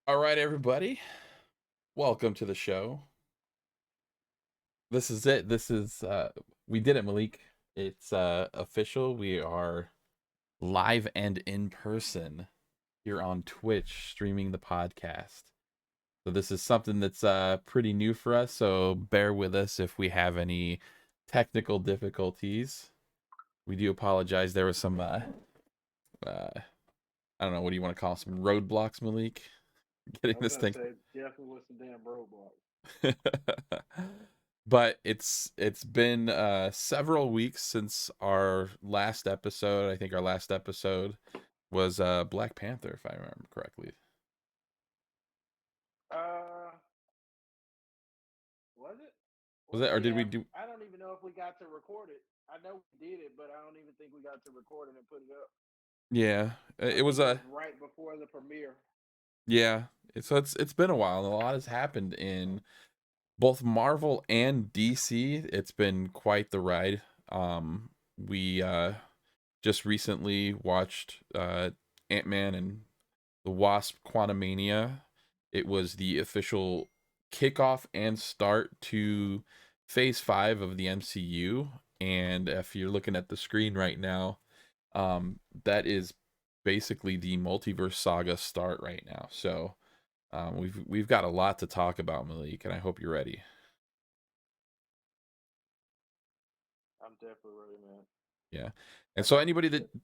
All right, everybody. Welcome to the show. This is it. We did it, Malik. It's official. We are live and in person here on Twitch streaming the podcast. So this is something that's pretty new for us, so bear with us if we have any technical difficulties. We do apologize. There was some uh I don't know, what do you want to call some roadblocks, Malik? Getting I was this gonna thing. say definitely with some damn roadblocks. But it's been several weeks since our last episode. I think our last episode was Black Panther, if I remember correctly. Uh, was it? Was Well, it, or did we yeah. do? I don't even know if we got to record it. I know we did it, but I don't even think we got to record it and put it up. Yeah, I it was think it was a right before the premiere. yeah. It's been a while, and a lot has happened in both Marvel and DC. It's been quite the ride. We just recently watched Ant-Man and the Wasp Quantumania. It was the official kickoff and start to phase 5 of the MCU. And if you're looking at the screen right now, that is basically the multiverse saga start right now. So we've got a lot to talk about, Malik, and I hope you're ready. I'm definitely ready, man. Yeah. And That so sounds anybody that good.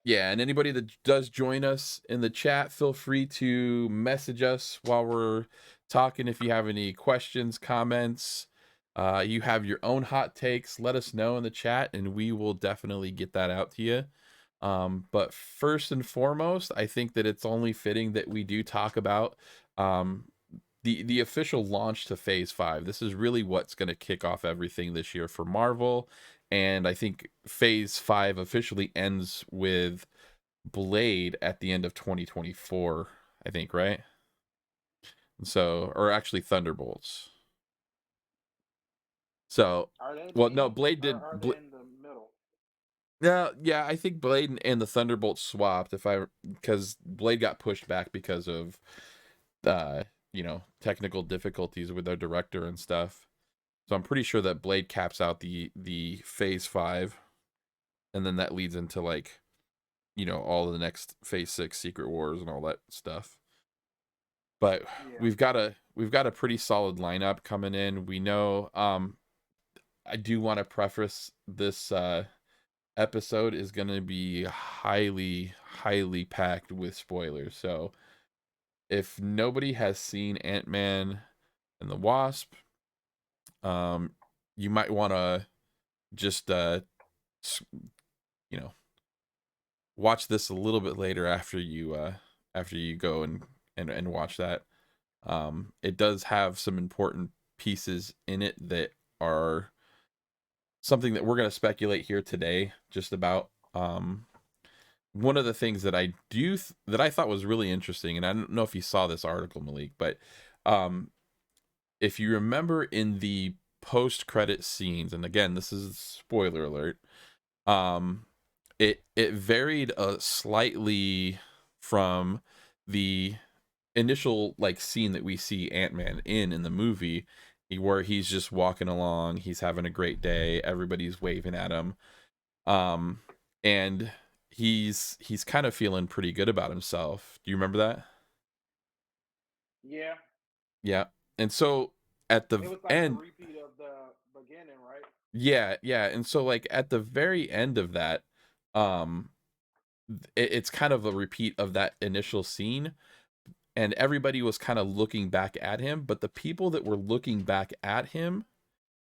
Yeah, and anybody that does join us in the chat, feel free to message us while we're talking. If you have any questions, comments, you have your own hot takes, let us know in the chat, and we will definitely get that out to you. But first and foremost, I think that it's only fitting that we do talk about um, the official launch to Phase 5. This is really what's going to kick off everything this year for Marvel, and I think Phase 5 officially ends with Blade at the end of 2024, I think, right? So, or actually Thunderbolts. So, Are they well, the no, end Blade or did. are they in the middle? No, yeah, I think Blade and the Thunderbolts swapped. If I Because Blade got pushed back because of technical difficulties with their director and stuff. So I'm pretty sure that Blade caps out the Phase 5, and then that leads into like all the next Phase 6 Secret Wars and all that stuff. But Yeah. we've got a pretty solid lineup coming in. We know. I do want to preface this episode is going to be highly packed with spoilers. So if nobody has seen Ant-Man and the Wasp, um, you might want to just you know watch this a little bit later after you go and watch that. It does have some important pieces in it that are something that we're going to speculate here today just about. One of the things that that I thought was really interesting, and I don't know if you saw this article, Malik, but um, if you remember in the post-credit scenes, and again, this is spoiler alert, um, it varied slightly from the initial like scene that we see Ant-Man in the movie, where he's just walking along, he's having a great day, everybody's waving at him, um and he's kind of feeling pretty good about himself. Do you remember that? Yeah. Yeah. And so at the It was like the end, repeat of the beginning, right? yeah, and so like at the very end of that, um it's kind of a repeat of that initial scene, and everybody was kind of looking back at him, but the people that were looking back at him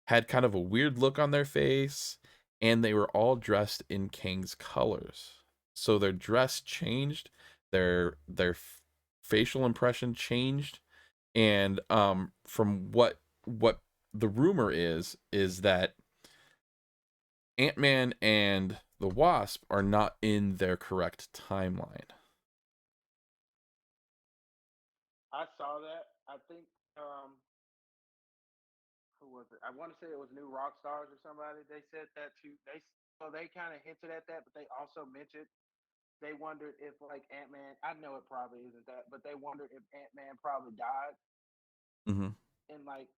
had kind of a weird look on their face, and they were all dressed in Kang's colors. So their dress changed, their facial impression changed, and from what the rumor is that Ant-Man and the Wasp are not in their correct timeline. I saw that. I think who was it? I want to say it was New Rock Stars or somebody. They said that too. They kind of hinted at that, but they also mentioned they wondered if like Ant Man. I know it probably isn't that, but they wondered if Ant Man probably died Hmm. in like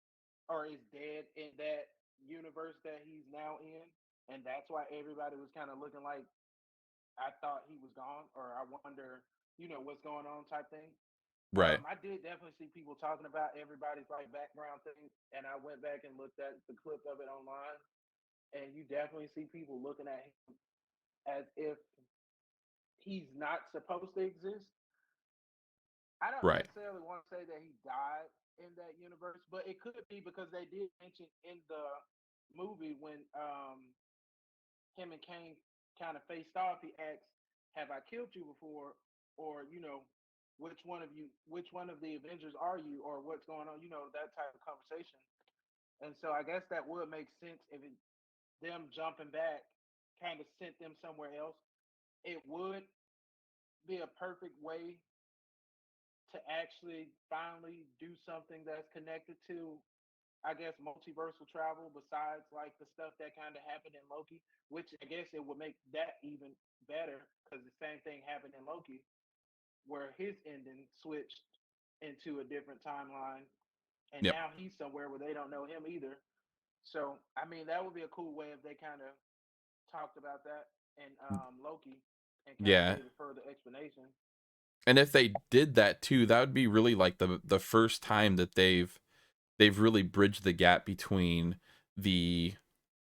or is dead in that universe that he's now in, and that's why everybody was kind of looking like I thought he was gone, or I wonder, what's going on type thing. Right. I did definitely see people talking about everybody's like background thing, and I went back and looked at the clip of it online, and you definitely see people looking at him as if he's not supposed to exist. I don't Right. necessarily want to say that he died in that universe, but it could be because they did mention in the movie when him and Kane kind of faced off, he asked, "Have I killed you before?" Or which one of the Avengers are you, or what's going on? That type of conversation. And so I guess that would make sense if them jumping back kind of sent them somewhere else. It would be a perfect way to actually finally do something that's connected to, I guess, multiversal travel besides like the stuff that kind of happened in Loki, which I guess it would make that even better because the same thing happened in Loki where his ending switched into a different timeline and Yep. now he's somewhere where they don't know him either. So, I mean, that would be a cool way if they kind of talked about that in Loki and kind of Yeah. gave a further explanation. And if they did that too, that would be really like the first time that they've really bridged the gap between the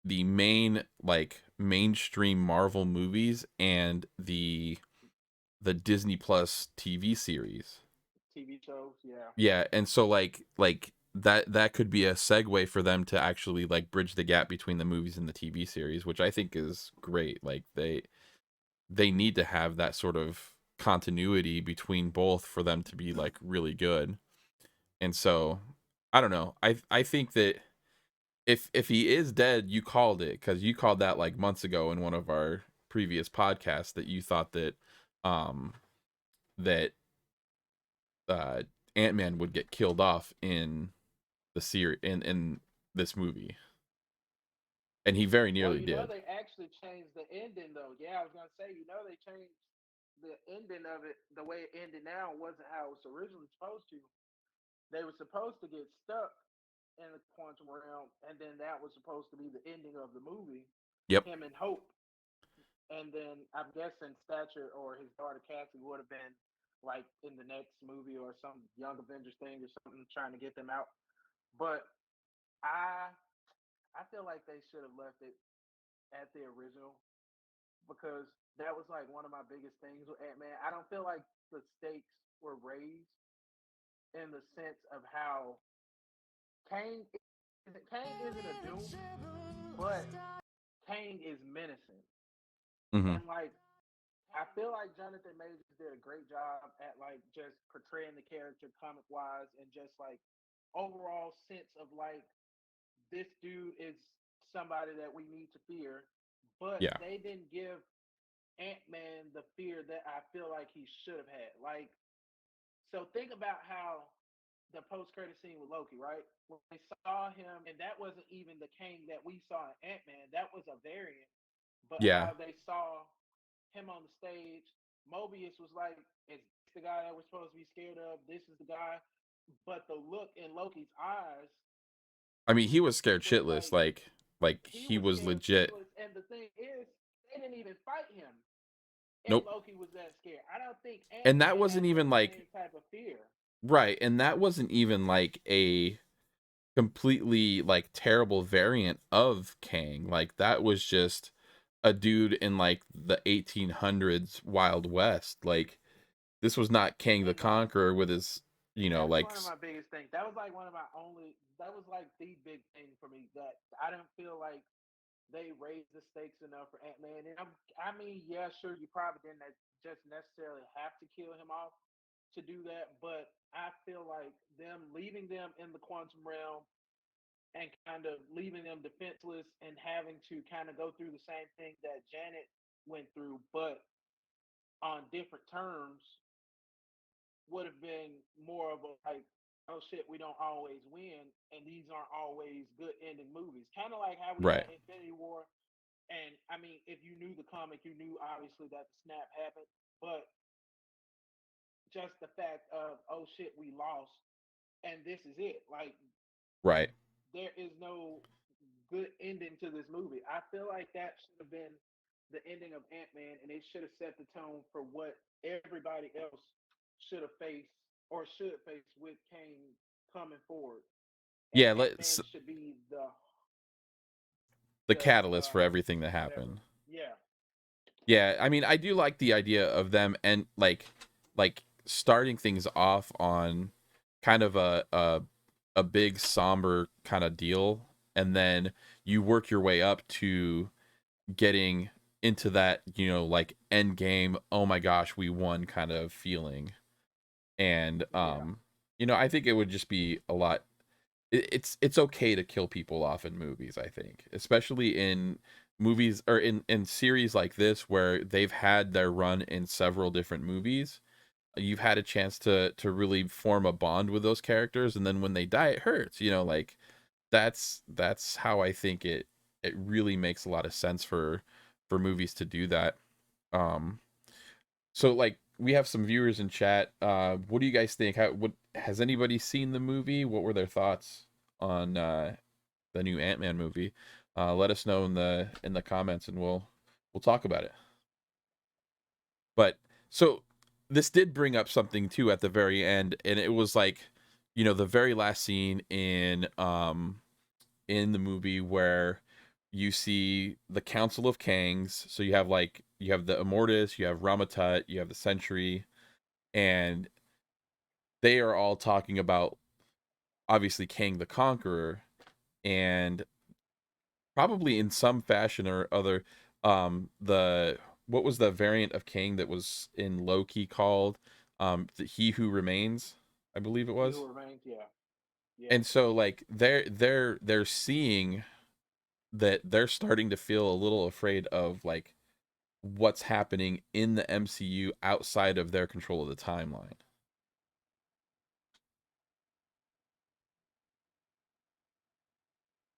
the main like mainstream Marvel movies and the Disney Plus TV series. TV shows, yeah. Yeah, and so like that could be a segue for them to actually like bridge the gap between the movies and the TV series, which I think is great. Like they need to have that sort of continuity between both for them to be like really good. And so I don't know. I think that if he is dead, you called it because you called that like months ago in one of our previous podcasts that you thought that um that uh Ant-Man would get killed off in the series in this movie, and he very Well, nearly did. they actually changed the ending though. Yeah, I was gonna say, they changed the ending of it. The way it ended now wasn't how it was originally supposed to. They were supposed to get stuck in the quantum realm, and then that was supposed to be the ending of the movie. Yep. Him and Hope, and then I'm guessing Stature or his daughter Cassie would have been like in the next movie or some Young Avengers thing or something, trying to get them out. But I I feel like they should have left it at the original because that was like one of my biggest things with Ant Man. I don't feel like the stakes were raised in the sense of how Kang Kang isn't a Doom, but Kang is menacing. Hmm. And like I feel like Jonathan Majors did a great job at like just portraying the character comic wise and just like overall sense of like this dude is somebody that we need to fear. But Yeah. they didn't give Ant Man the fear that I feel like he should have had. Like, so think about how the post credit scene with Loki, right? When they saw him, and that wasn't even the Kang that we saw in Ant Man. That was a variant. But Yeah. how they saw him on the stage, Mobius was like, "Is this the guy that we're supposed to be scared of? This is the guy." But the look in Loki's eyes I mean, he was scared was shitless. like Like he he was was scared legit. shitless. And the thing is, they didn't even fight him. And Nope. Loki was that scared. I don't think Ant And that Man wasn't has that even like same type of fear. right. And that wasn't even like a completely like terrible variant of Kang. Like that was just a dude in like the 1800s Wild West. Like this was not Kang the And Conqueror with his, that's like one of my biggest things. That was like one of my only. That was like the big thing for me. That I didn't feel like they raised the stakes enough for Ant Man. And I mean, yeah, sure, you probably didn't just necessarily have to kill him off to do that, but I feel like them leaving them in the quantum realm and kind of leaving them defenseless and having to kind of go through the same thing that Janet went through, but on different terms, would have been more of a like, oh shit, we don't always win, and these aren't always good ending movies. Kind of like how we right. had Infinity War. And I mean, if you knew the comic, you knew obviously that the snap happened. but just the fact of, oh shit, we lost and this is it. Like Right. there is no good ending to this movie. I feel like that should have been the ending of Ant-Man, and it should have set the tone for what everybody else should have faced or should face with Kane coming forward. And Yeah, let's Ant-Man should be the the catalyst for everything that whatever. happened. Yeah, Yeah, I mean, I do like the idea of them and like starting things off on kind of a big somber kind of deal, and then you work your way up to getting into that, like end game, oh my gosh, we won kind of feeling. And yeah. I think it would just be a lot it's okay to kill people off in movies, I think, especially in movies or in series like this where they've had their run in several different movies. You've had a chance to really form a bond with those characters, and then when they die it hurts, like that's how I think it really makes a lot of sense for movies to do that. Um so like we have some viewers in chat. What do you guys think? What has anybody seen the movie? What were their thoughts on the new Ant-Man movie? Let us know in the comments, and we'll talk about it. But so this did bring up something too at the very end, and it was like, the very last scene in the movie where you see the Council of Kangs. So you have the Immortus, you have Ramatut, you have the Sentry, and they are all talking about obviously Kang the Conqueror, and probably in some fashion or other, the what was the variant of Kang that was in Loki called, the He Who Remains, I believe it He who was. remains. Yeah, yeah. And so like they're seeing that they're starting to feel a little afraid of like what's happening in the MCU outside of their control of the timeline.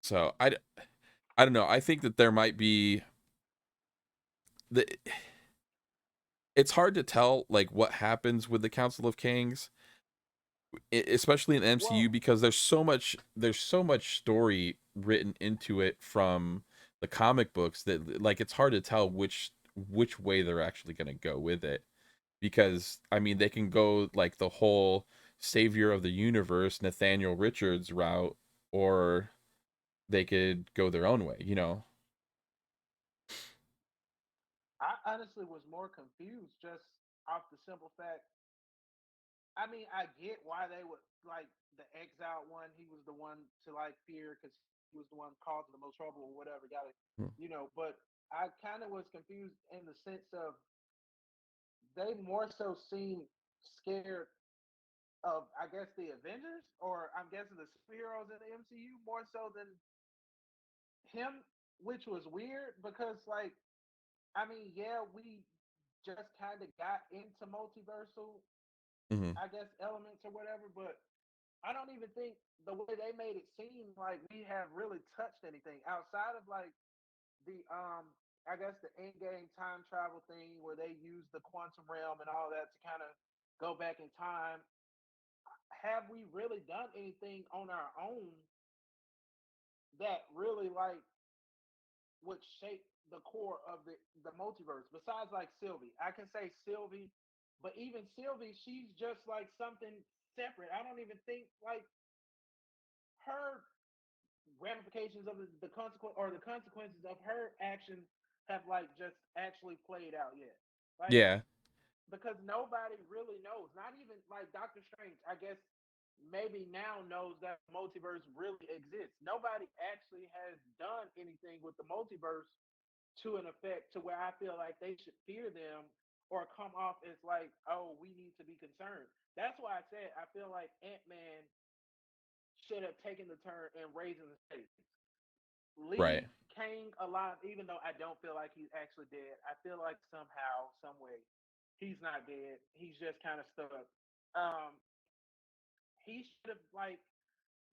So I don't know. I think that there might be the it's hard to tell like what happens with the Council of Kings, especially in the MCU, Well, because there's so much story written into it from the comic books that like it's hard to tell which way they're actually going to go with it, because I mean they can go like the whole savior of the universe Nathaniel Richards route, or they could go their own way. I honestly was more confused just off the simple fact. I mean, I get why they would like the exiled one. He was the one to like fear because he was the one causing the most trouble or whatever. Got it, But I kind of was confused in the sense of they more so seem scared of, I guess, the Avengers, or I'm guessing the superheroes in the MCU more so than him, which was weird because, like, I mean, yeah, we just kind of got into multiversal, Hmm. I guess, elements or whatever, but I don't even think the way they made it seem like we have really touched anything outside of like the I guess the end game time travel thing where they use the quantum realm and all that to kind of go back in time. Have we really done anything on our own that really like would shape the core of the multiverse besides like Sylvie? I can say Sylvie, but even Sylvie, she's just like something separate. I don't even think like her ramifications of the consequence or the consequences of her actions have like just actually played out yet. Like Yeah. because nobody really knows. Not even like Doctor Strange, I guess maybe now knows that the multiverse really exists. Nobody actually has done anything with the multiverse to an effect to where I feel like they should fear them or come off as like, oh, we need to be concerned. That's why I said I feel like Ant-Man should have taken the turn and raising the stakes. Right. Leave Kang alive, even though I don't feel like he's actually dead. I feel like somehow, some way, he's not dead. He's just kind of stuck. Um, he should have like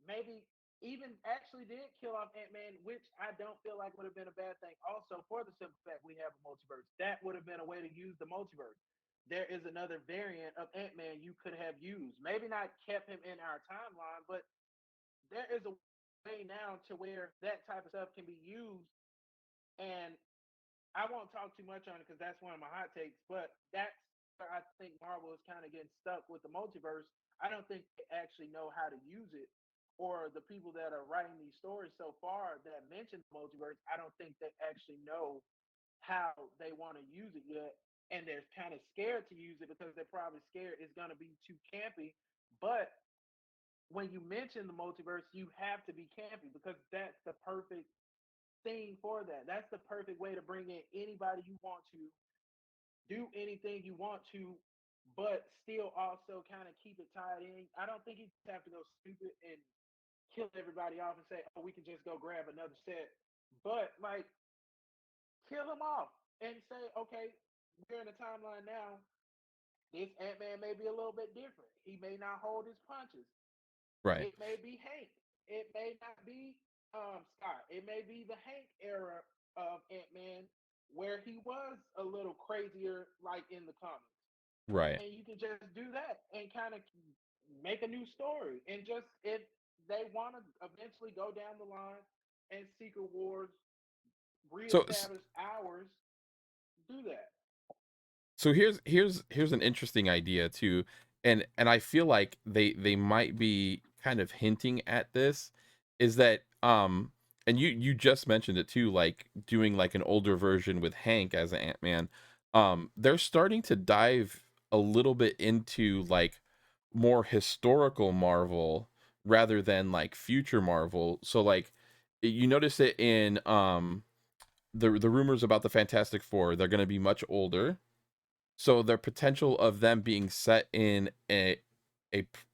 maybe even actually did kill off Ant Man, which I don't feel like would have been a bad thing. Also, for the simple fact we have a multiverse, that would have been a way to use the multiverse. there is another variant of Ant Man you could have used. Maybe not kept him in our timeline, but there is a way now to where that type of stuff can be used. And I won't talk too much on it because that's one of my hot takes, but that's where I think Marvel is kind of getting stuck with the multiverse. I don't think they actually know how to use it, or the people that are writing these stories so far that mention the multiverse, I don't think they actually know how they want to use it yet. And they're kind of scared to use it because they're probably scared it's going to be too campy. But when you mention the multiverse, you have to be campy because that's the perfect thing for that. That's the perfect way to bring in anybody you want to, do anything you want to, but still also kind of keep it tied in. I don't think you just have to go stupid and kill everybody off and say, oh, we can just go grab another set. But like, kill them off and say, okay, we're in a timeline now. This Ant Man may be a little bit different. He may not hold his punches. Right. It may be Hank. It may not be Scott. It may be the Hank era of Ant Man where he was a little crazier, like in the comics. Right. And you can just do that and kind of make a new story. And just if they want to eventually go down the line and Secret Wars So reestablish ours, do that. so here's an interesting idea too, and I feel like they might be kind of hinting at this, is that and you just mentioned it too, like doing like an older version with Hank as an Ant-Man. They're starting to dive a little bit into like more historical Marvel rather than like future Marvel. So like you notice it in the rumors about the Fantastic Four, they're going to be much older, so the potential of them being set in a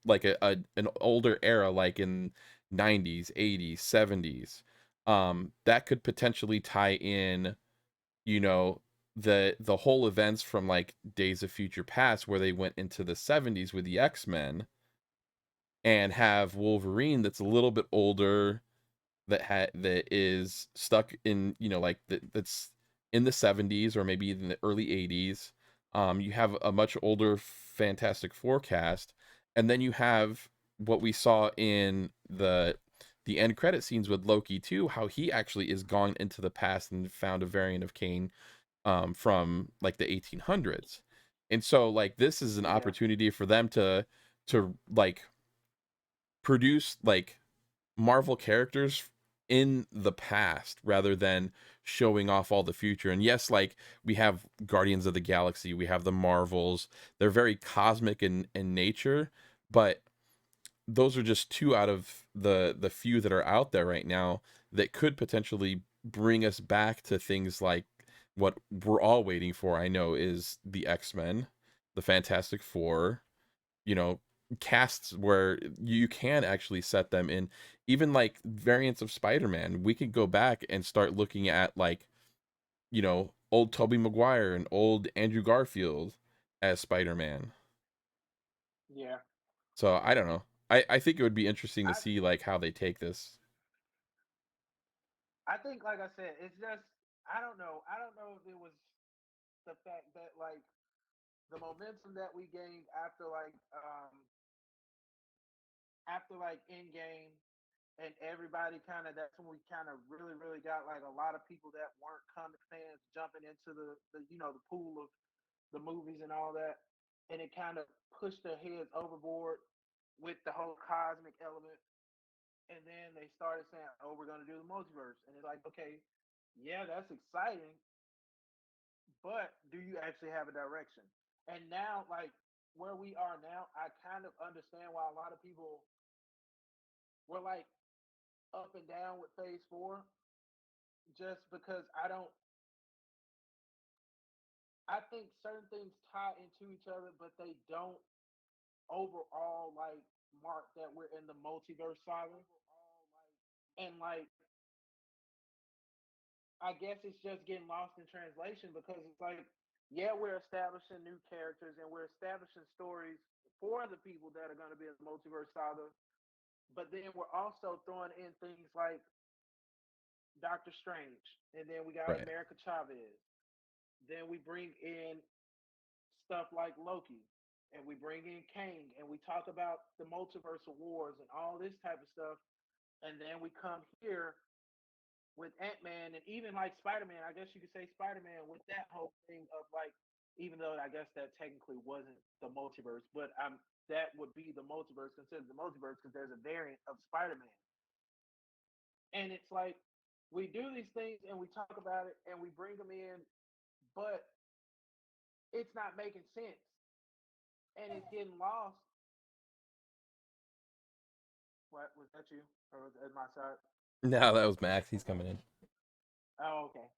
like a an older era, like in 90s, 80s, 70s, that could potentially tie in, you know, the whole events from like Days of Future Past, where they went into the 70s with the X-Men, and have Wolverine that's a little bit older, that is stuck in, like that's in the 70s or maybe in the early 80s. You have a much older Fantastic Forecast, and then you have what we saw in the end credit scenes with Loki too, how he actually is gone into the past and found a variant of Kane from like the 1800s. And so like this is an Yeah, opportunity for them to like produce like Marvel characters in the past rather than showing off all the future. And yes, like we have Guardians of the Galaxy, we have the Marvels. They're very cosmic in nature, but those are just two out of the few that are out there right now that could potentially bring us back to things like what we're all waiting for. I know is the X-Men, the Fantastic Four, you know, casts where you can actually set them in, even like variants of Spider-Man. We could go back and start looking at like, old Tobey Maguire and old Andrew Garfield as Spider-Man. yeah. So I don't know. I think it would be interesting to I see like how they take this. I think, like I said, it's just I don't know. I don't know if it was the fact that like the momentum that we gained after like in game and everybody kind of that's when we kind of really got like a lot of people that weren't comic fans jumping into the the pool of the movies and all that, and it kind of pushed their heads overboard with the whole cosmic element. And then they started saying, "Oh, we're gonna do the multiverse," and it's like, okay, yeah, that's exciting, but do you actually have a direction? And now, like where we are now, I kind of understand why a lot of people were like up and down with Phase Four, just because I think certain things tie into each other, but they don't overall like mark that we're in the multiverse saga. And like I guess it's just getting lost in translation because it's like, yeah, we're establishing new characters and we're establishing stories for the people that are going to be in the multiverse saga, but then we're also throwing in things like Doctor Strange, and then we got Right. America Chavez. Then we bring in stuff like Loki, and we bring in Kang, and we talk about the multiverse of wars and all this type of stuff, and then we come here with Ant-Man and even like Spider-Man. I guess you could say Spider-Man with that whole thing of like, even though I guess that technically wasn't the multiverse, but that would be the multiverse, considered the multiverse, because there's a variant of Spider-Man. And it's like we do these things and we talk about it and we bring them in, but it's not making sense and it's getting lost. What was that, you or was that my side? No, that was Max. He's coming in. Oh, okay.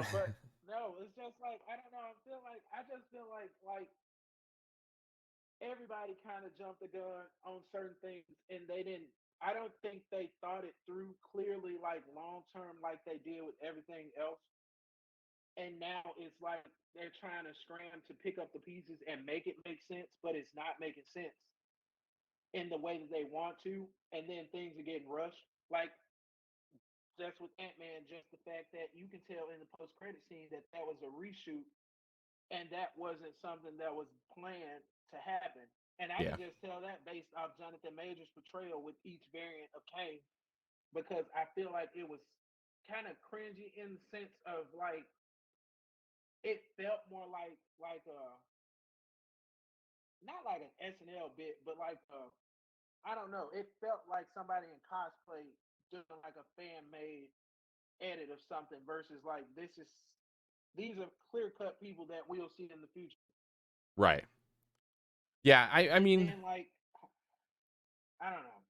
But no, it's just like I don't know. I feel like I just feel like everybody kind of jumped the gun on certain things, and they didn't. I don't think they thought it through clearly, like long term, like they did with everything else. And now it's like they're trying to scram to pick up the pieces and make it make sense, but it's not making sense in the way that they want to. And then things are getting rushed. Like just with Ant Man, just the fact that you can tell in the post credit scene that that was a reshoot and that wasn't something that was planned to happen. And I Yeah. can just tell that based off Jonathan Majors' portrayal with each variant of Kane, because I feel like it was kind of cringy in the sense of like it felt more like not like an SNL bit, but like I don't know. It felt like somebody in cosplay doing like a fan made edit of something versus like these are clear cut people that we'll see in the future. Right. Yeah. I And mean, then like I don't know.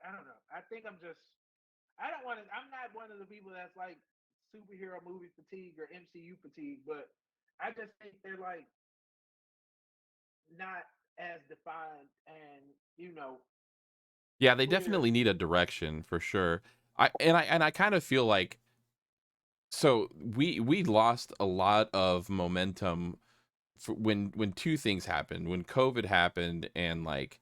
I don't know. I think I don't want to. I'm not one of the people that's like superhero movie fatigue or MCU fatigue, but I just think they're like not as defined and yeah, they clear. definitely need a direction for sure. I kind of feel like so we lost a lot of momentum for when two things happened, when COVID happened and like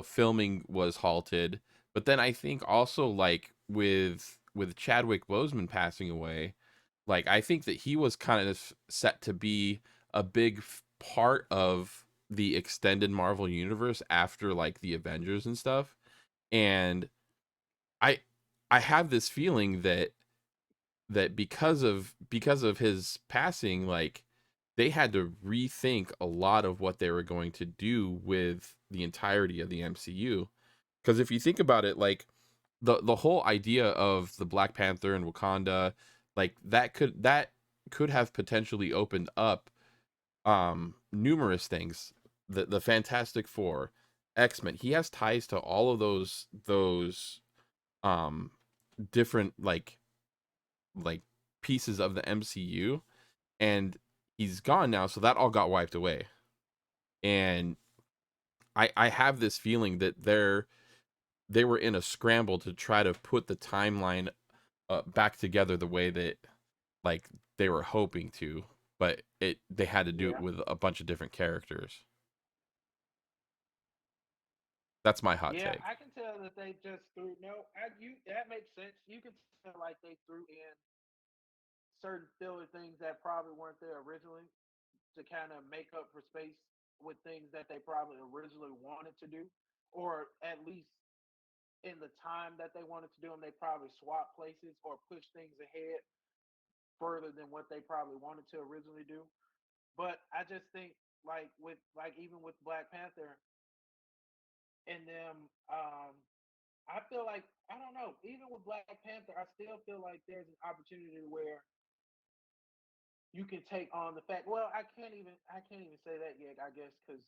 filming was halted, but then I think also like with Chadwick Boseman passing away, like I think that he was kind of set to be a big part of the extended Marvel universe after like the Avengers and stuff. And I I have this feeling that because of his passing, like they had to rethink a lot of what they were going to do with the entirety of the MCU. Because if you think about it, like the whole idea of the Black Panther and Wakanda, like that could have potentially opened up numerous things. The Fantastic Four, X-Men. He has ties to all of those um different like pieces of the MCU, and he's gone now, so that all got wiped away. And I have this feeling that they were in a scramble to try to put the timeline back together the way that like they were hoping to, but they had to do it Yeah, with a bunch of different characters. That's my hot yeah. take. I can tell that they just threw no. You that makes sense. You can tell like they threw in certain filler things that probably weren't there originally to kind of make up for space with things that they probably originally wanted to do, or at least in the time that they wanted to do them, they probably swapped places or pushed things ahead further than what they probably wanted to originally do. But I just think like even with Black Panther and them, I feel like I don't know. Even with Black Panther, I still feel like there's an opportunity where you can take on the fact. Well, I can't even say that yet. I guess because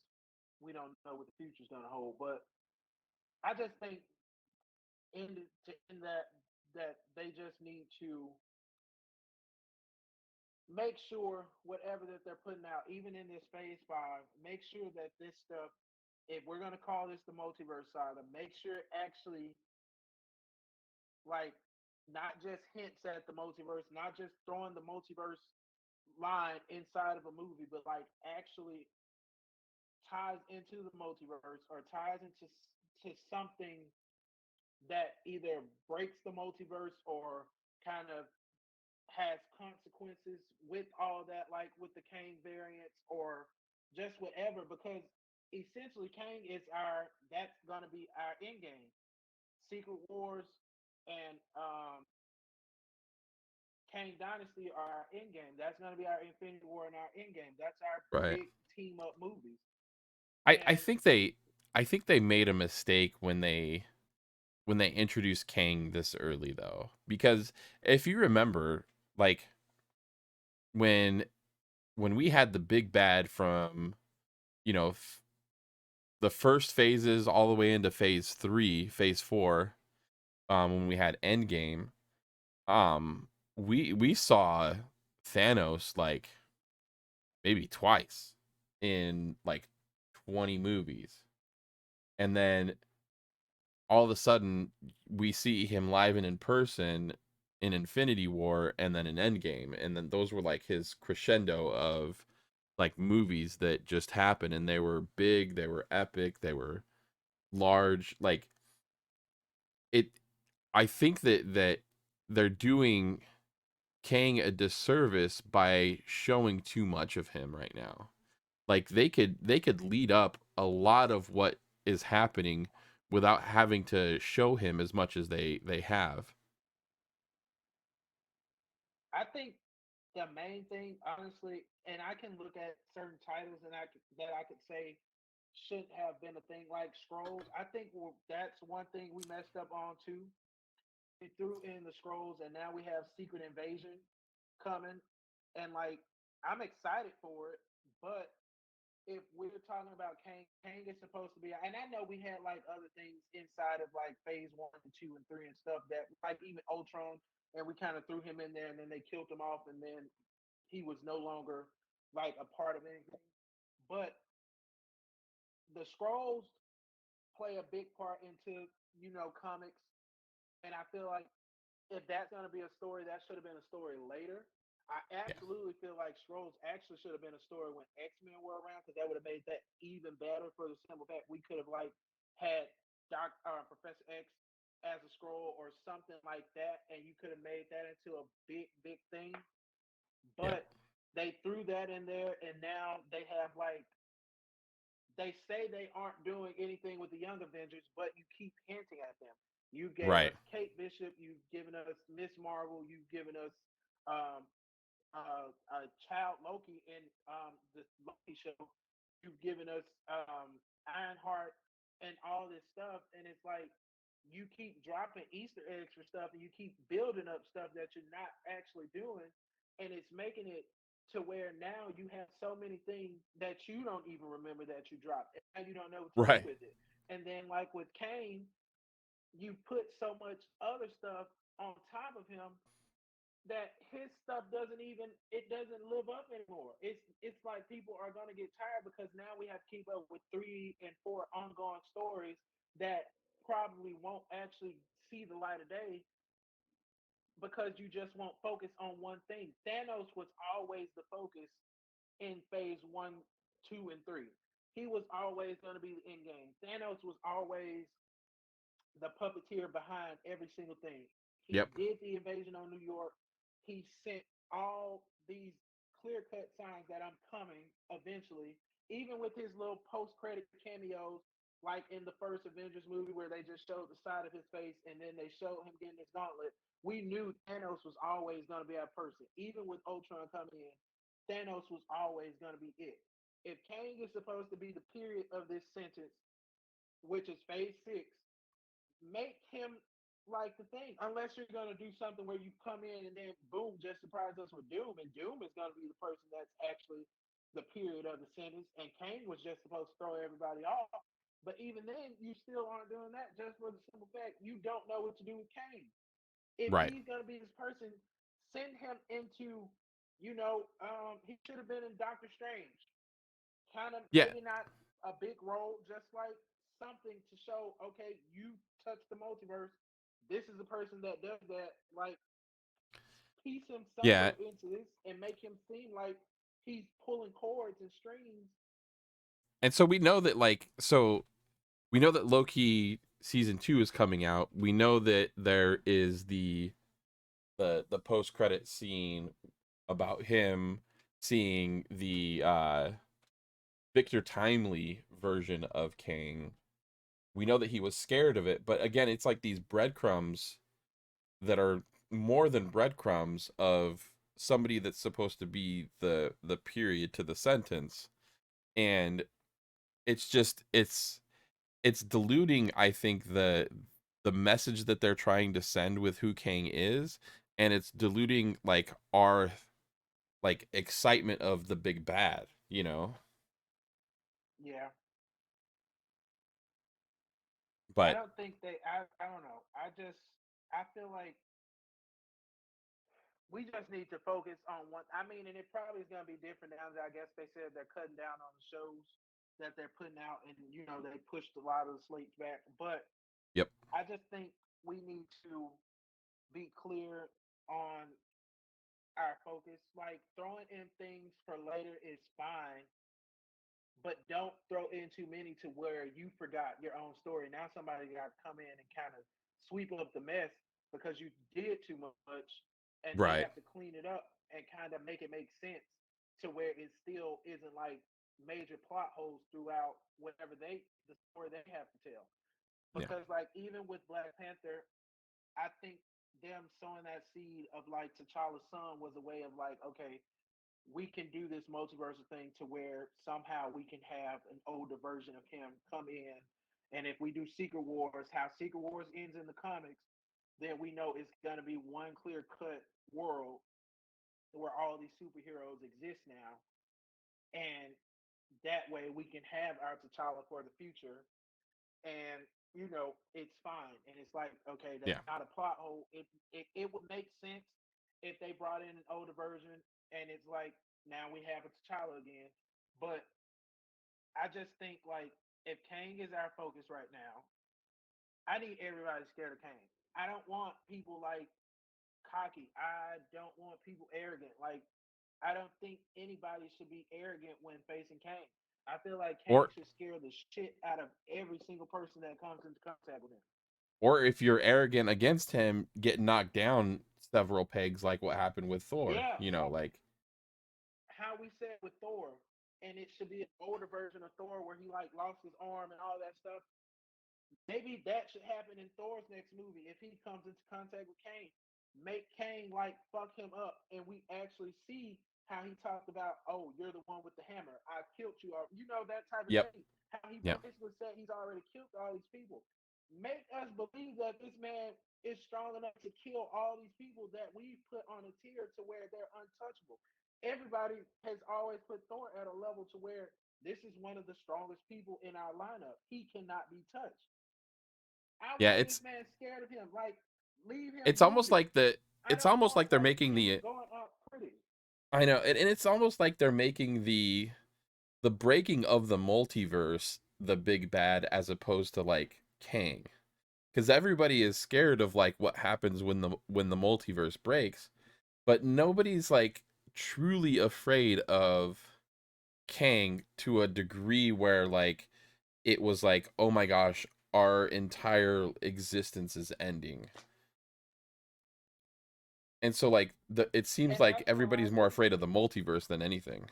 we don't know what the future's going to hold. But I just think in that they just need to make sure whatever that they're putting out, even in this phase 5, make sure that this stuff, if we're gonna call this the multiverse saga, make sure it actually like not just hints at the multiverse, not just throwing the multiverse line inside of a movie, but like actually ties into the multiverse or ties into to something that either breaks the multiverse or kind of has consequences with all that, like with the Kane variants or just whatever, because essentially Kang is our that's gonna be our end game. Secret Wars and Kang Dynasty are our end game. That's gonna be our Infinity War and our end game. That's our Right. big team up movies. I And think they made a mistake when they introduced Kang this early though, because if you remember, like when we had the big bad from, you know, the first phases all the way into phase 3, phase 4, when we had Endgame, um we saw Thanos like maybe twice in like 20 movies. And then all of a sudden we see him live and in person in Infinity War and then in Endgame. And then those were like his crescendo of like movies that just happened, and they were big, they were epic, they were large. Like it I think that they're doing Kang a disservice by showing too much of him right now. Like they could lead up a lot of what is happening without having to show him as much as they have. I think the main thing, honestly, and I can look at certain titles and that I could say shouldn't have been a thing like scrolls. I think that's one thing we messed up on too. We threw in the scrolls, and now we have Secret Invasion coming, and like I'm excited for it. But if we're talking about Kang, Kang is supposed to be, and I know we had like other things inside of like phase 1 and 2 and 3 and stuff that like even Ultron, and we kind of threw him in there, and then they killed him off, and then he was no longer like a part of anything. But the scrolls play a big part into comics, and I feel like if that's going to be a story, that should have been a story later. I Yeah. absolutely feel like Scrolls actually should have been a story when X-Men were around, because that would have made that even better, for the simple fact we could have like had Professor X as a scroll or something like that, and you could have made that into a big thing. Yeah. But they threw that in there, and now they have like they say they aren't doing anything with the Young Avengers, but you keep hinting at them. You gave Right. us Kate Bishop, you've given us Miss Marvel, you've given us um, Child Loki in the Loki show. You've given us Ironheart and all this stuff, and it's like you keep dropping Easter eggs for stuff, and you keep building up stuff that you're not actually doing, and it's making it to where now you have so many things that you don't even remember that you dropped, and you don't know what to do Right. with it. And then like with Kane, you put so much other stuff on top of him that his stuff doesn't live up anymore. It's like people are gonna get tired because now we have to keep up with 3 and 4 ongoing stories that probably won't actually see the light of day because you just won't focus on one thing. Thanos was always the focus in phase 1, 2, and 3. He was always gonna be the end game. Thanos was always the puppeteer behind every single thing. He Yep. did the invasion on New York. He sent all these clear cut signs that I'm coming eventually, even with his little post credit cameos, like in the first Avengers movie where they just showed the side of his face and then they showed him getting his gauntlet. We knew Thanos was always going to be our person. Even with Ultron coming in, Thanos was always going to be it. If Kang is supposed to be the period of this sentence, which is phase 6, make him like the thing. Unless you're gonna do something where you come in and then boom, just surprise us with Doom, and Doom is gonna be the person that's actually the period of the sentence, and Kane was just supposed to throw everybody off. But even then, you still aren't doing that just for the simple fact you don't know what to do with Kane. If Right. he's gonna be this person, send him into, he should have been in Doctor Strange, kind of Yeah. maybe not a big role, just like something to show, okay, you touch the multiverse. This is a person that does that. Like, piece him Yeah. somewhere into this and make him seem like he's pulling cords and strings. And so we know that Loki season 2 is coming out. We know that there is the post credit scene about him seeing Victor Timely version of Kang, we know that he was scared of it, but again, it's like these breadcrumbs that are more than breadcrumbs of somebody that's supposed to be the period to the sentence, and it's just it's diluting, I think, the message that they're trying to send with who Kang is, and it's diluting like our like excitement of the big bad, you know. Yeah, I But don't think they. I don't know. I feel like we just need to focus on one. I mean, and it probably is going to be different now that I guess they said they're cutting down on the shows that they're putting out, and they pushed a lot of the slates back. But yep, I just think we need to be clear on our focus. Like throwing in things for later is fine, but don't throw in too many to where you forgot your own story. Now somebody got to come in and kind of sweep up the mess because you did too much, and they right, have to clean it up and kind of make it make sense to where it still isn't like major plot holes throughout whatever the story they have to tell. yeah, Because like even with Black Panther, I think them sowing that seed of like T'Challa's son was a way of like, okay, we can do this multiversal thing to where somehow we can have an older version of him come in. And if we do Secret Wars, how Secret Wars ends in the comics, then we know it's going to be one clear cut world where all these superheroes exist now. And that way we can have our T'Challa for the future. And, it's fine. And it's like, okay, that's yeah, not a plot hole. It would make sense if they brought in an older version and it's like now we have a T'Challa again. But I just think like if Kang is our focus right now, I need everybody scared of Kang. I don't want people like cocky. I don't want people arrogant. Like I don't think anybody should be arrogant when facing Kang. I feel like Kang or should scare the shit out of every single person that comes into contact with him. or if you're arrogant against him, get knocked down several pegs, like what happened with Thor. Yeah, You know, like like how we said with Thor, and it should be an older version of Thor where he like lost his arm and all that stuff. Maybe that should happen in Thor's next movie if he comes into contact with Kane. Make Kane like fuck him up, and we actually see how he talked about, oh, you're the one with the hammer. I killed you. Or, that type of yep, thing. How he yeah, basically said he's already killed all these people. Make us believe that this man is strong enough to kill all these people that we put on a tier to where they're untouchable. Everybody has always put Thor at a level to where this is one of the strongest people in our lineup. He cannot be touched. I yeah. want this man scared of him. Like, leave him It's almost wounded. like the I it's don't almost want like they're like making him the going up pretty. I know, and it's almost like they're making the breaking of the multiverse the big bad as opposed to like Kang, because everybody is scared of like what happens when the multiverse breaks, but nobody's like truly afraid of Kang to a degree where like it was like, oh my gosh, our entire existence is ending. And so like it seems And like that's what I everybody's more think afraid of should the be multiverse than anything.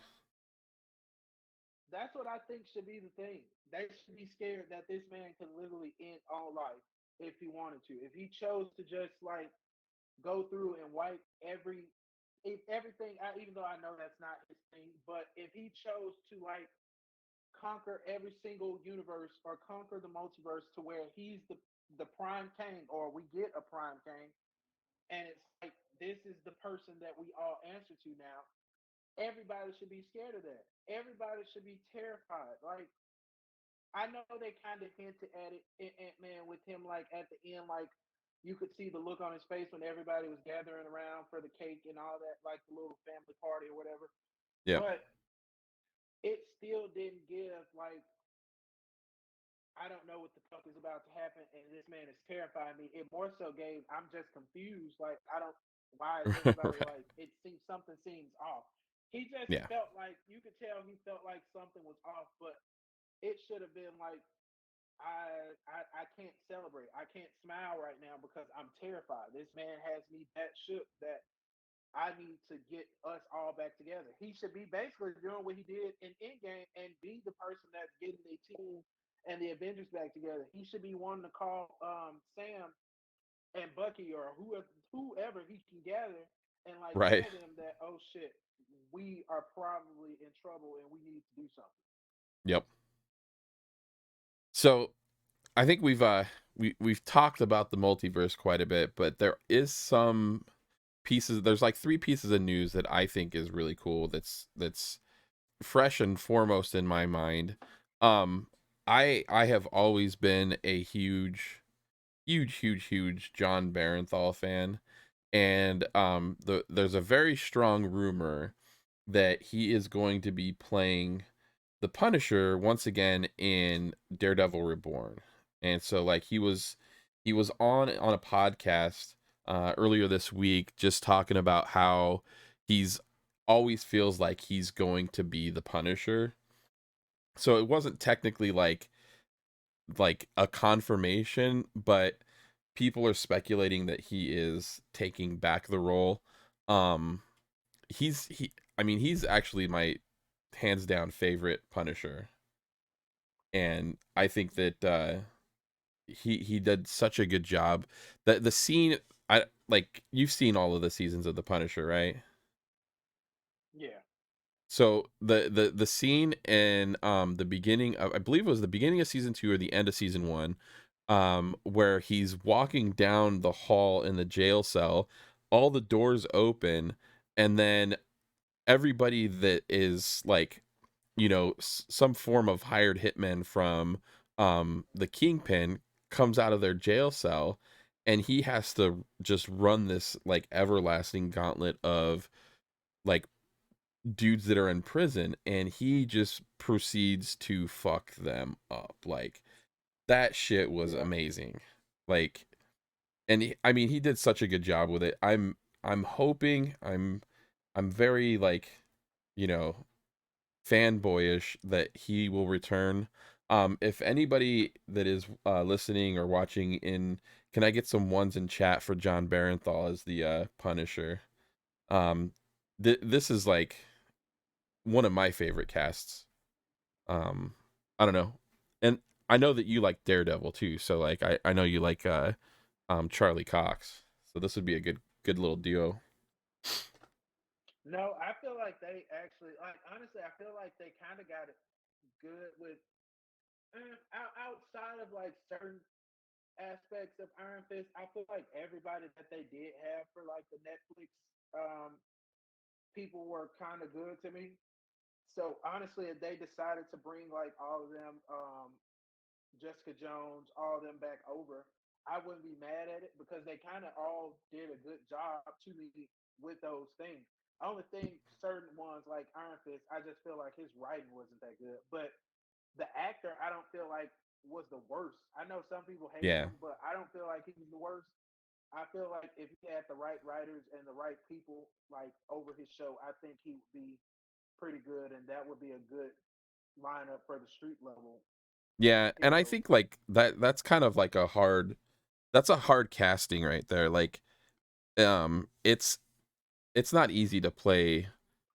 that's what I think should be the thing. They should be scared that this man could literally end all life if he wanted to. If he chose to just like go through and wipe everything out, even though I know that's not his thing, but if he chose to like conquer every single universe or conquer the multiverse to where he's the prime king or we get a prime king and it's like this is the person that we all answer to now, everybody should be scared of that. Everybody should be terrified. Like I know they kind of hinted at it in Ant-Man with him like at the end, like you could see the look on his face when everybody was gathering around for the cake and all that, like the little family party or whatever. Yeah. But it still didn't give like I don't know what the fuck is about to happen, and this man is terrifying me. It more so gave I'm just confused. Like I don't. Why is everybody Right. like? It seems something seems off. He just Yeah. felt like you could tell he felt like something was off, but it should have been like I can't celebrate. I can't smile right now because I'm terrified. This man has me that shook that I need to get us all back together. He should be basically doing what he did in Endgame and be the person that's getting the team and the Avengers back together. He should be wanting to call Sam and Bucky or whoever he can gather and like Right. tell them that, oh shit, we are probably in trouble and we need to do something. Yep. So I think we've talked about the multiverse quite a bit, but there is some pieces. There's like three pieces of news that I think is really cool. That's fresh and foremost in my mind. Um, I have always been a huge John Barenthal fan, and there's a very strong rumor that he is going to be playing the Punisher once again in Daredevil Reborn. And so like he was on a podcast earlier this week just talking about how he's always feels like he's going to be the Punisher. So it wasn't technically like a confirmation, but people are speculating that he is taking back the role. Um he I mean he's actually my hands down favorite Punisher, and I think that he did such a good job. The scene, I like you've seen all of the seasons of the Punisher, right? Yeah. So the scene in the beginning of, I believe it was the beginning of season 2 or the end of season 1, where he's walking down the hall in the jail cell, all the doors open, and then everybody that is like, some form of hired hitman from the Kingpin comes out of their jail cell, and he has to just run this like everlasting gauntlet of like dudes that are in prison, and he just proceeds to fuck them up. Like that shit was Yeah. amazing. Like, and I mean he did such a good job with it. I'm hoping, I'm very like, you know fanboyish that he will return. If anybody that is listening or watching in, can I get some ones in chat for John Barenthal as the Punisher? Um, this is like one of my favorite casts. Um, I don't know, and I know that you like Daredevil too. So like, I know you like Charlie Cox. So this would be a good little duo. No, I feel like they actually like honestly. I feel like they kind of got it good with outside of like certain aspects of Iron Fist. I feel like everybody that they did have for like the Netflix um, people were kind of good to me. So honestly, if they decided to bring like all of them, Jessica Jones, all of them back over, I wouldn't be mad at it because they kind of all did a good job to me with those things. Only thing, certain ones like Iron Fist, I just feel like his writing wasn't that good. But the actor, I don't feel like was the worst. I know some people hated Yeah, him, but I don't feel like he was the worst. I feel like if he had the right writers and the right people like over his show, I think he would be pretty good, and that would be a good lineup for the street level yeah, and I heroes. think like that's kind of like that's a hard casting right there. Like, it's not easy to play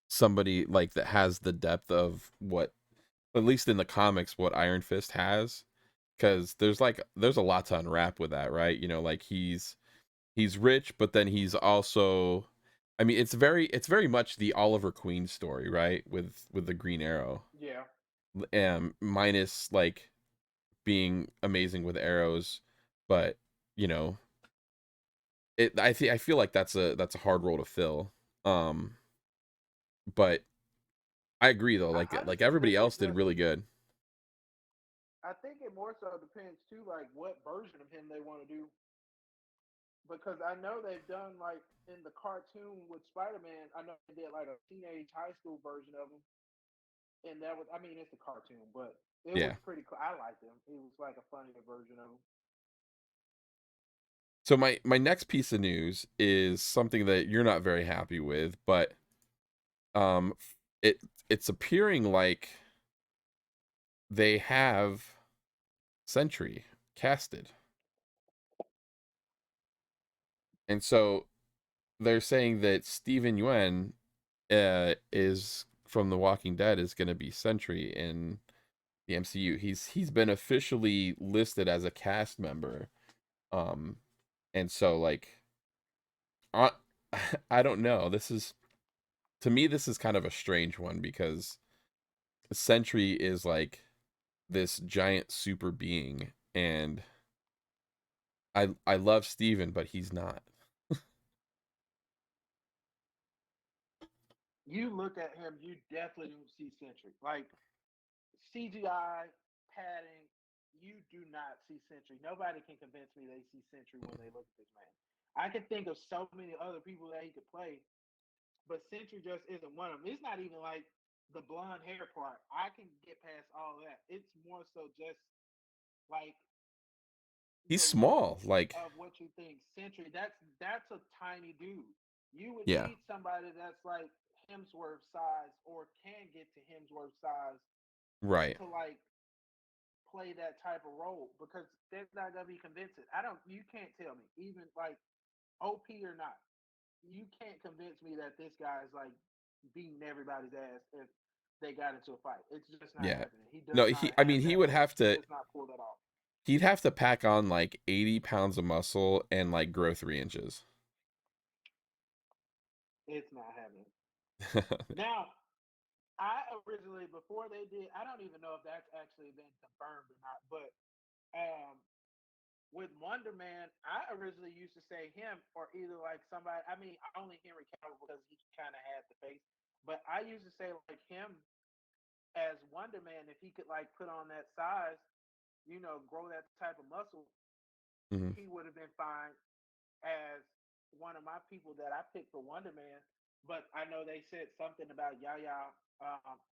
somebody like that has the depth of what, at least in the comics, what Iron Fist has, because there's a lot to unwrap with that, right? Like he's rich, but then he's also, I mean, it's very much the Oliver Queen story, right? With the Green Arrow, Yeah, minus like being amazing with arrows, but you know, I feel like that's a hard role to fill. Um, but I agree though. I Like honestly everybody think else it did just. really good. I think it more so depends too, like what version of him they want to do. Because I know they've done like in the cartoon with Spider-Man. I know they did like a teenage high school version of him, and that was. I mean, it's a cartoon, but it was Yeah. pretty cool. I liked him. It was like a funnier version of him. So my next piece of news is something that you're not very happy with, but um, it it's appearing like they have Sentry casted, and so they're saying that Steven Yeun is from The Walking Dead is going to be Sentry in the MCU. He's been officially listed as a cast member. Um, and so like, I, I don't know. This is to me this is kind of a strange one because Sentry is like this giant super being, and I love Steven, but he's not. You look at him, you definitely don't see Sentry. Like CGI padding, you do not see Sentry. Nobody can convince me they see Sentry when they look at this man. I can think of so many other people that he could play, but Sentry just isn't one of them. It's not even like the blonde hair part. I can get past all that. It's more so just like He's the small, looks like of what you think. Sentry, that's a tiny dude. You would yeah, need somebody that's like Hemsworth size or can get to Hemsworth size right, to like play that type of role because they're not gonna be convincing. I don't. You can't tell me even like OP or not. You can't convince me that this guy is like beating everybody's ass if they got into a fight. It's just not yeah. happening. He does No, not I have mean, he that would look. have He to. does not pull that off. He'd have to pack on like 80 pounds of muscle and like grow 3 inches. It's not happening. Now, I originally before they did, I don't even know if that's actually been confirmed or not, but um with Wonder Man, I originally used to say him or either like somebody. I mean, only Henry Cavill because he kind of had the face, but I used to say like him as Wonder Man if he could like put on that size, grow that type of muscle, Hmm. he would have been fine as one of my people that I picked for Wonder Man. But I know they said something about Yahya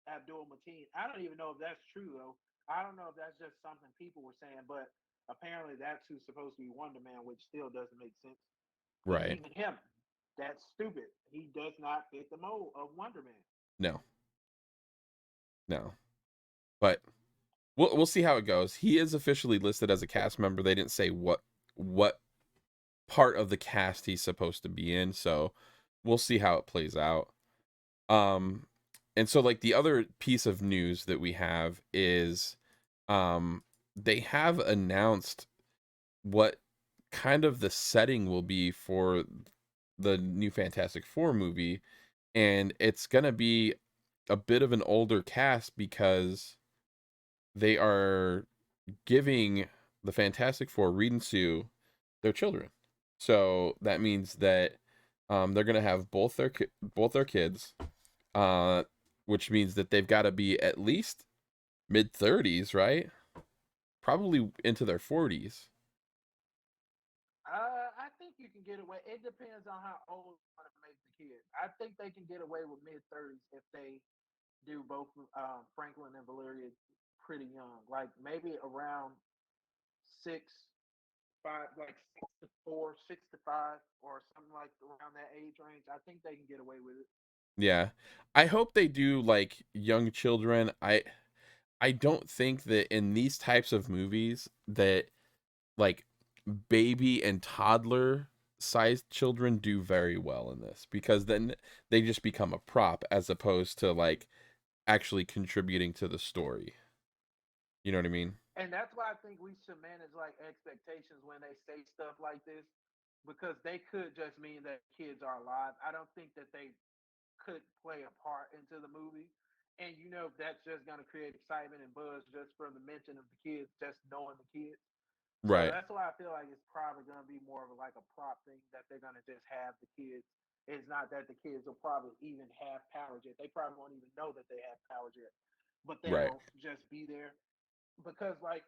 Abdul Mateen. I don't even know if that's true though. I don't know if that's just something people were saying, but apparently that's who's supposed to be Wonder Man, which still doesn't make sense. And Right. even him, that's stupid. He does not fit the mold of Wonder Man. No, no. But we'll see how it goes. He is officially listed as a cast member. They didn't say what part of the cast he's supposed to be in, so we'll see how it plays out. Um, and so like the other piece of news that we have is, they have announced what kind of the setting will be for the new Fantastic Four movie, and it's gonna be a bit of an older cast because they are giving the Fantastic Four, Reed and Sue, their children. So that means that they're gonna have both their kids, uh, which means that they've got to be at least mid 30s, right? Probably into their 40s. I think you can get away. It depends on how old you want to make the kid. I think they can get away with mid 30s if they do both Franklin and Valeria pretty young, like maybe around 6, 5, like 6 to 4, 6 to 5, or something like around that age range. I think they can get away with it. Yeah, I hope they do like young children. I don't think that in these types of movies that like baby and toddler sized children do very well in this, because then they just become a prop as opposed to like actually contributing to the story. You know what I mean? And that's why I think we should manage like expectations when they say stuff like this, because they could just mean that kids are alive. I don't think that they could play a part into the movie. And that's just gonna create excitement and buzz just from the mention of the kids, just knowing the kids. So Right. that's why I feel like it's probably gonna be more of like a prop thing that they're gonna just have the kids. It's not that the kids will probably even have powers yet. They probably won't even know that they have powers yet. But Right. they'll just be there. Because like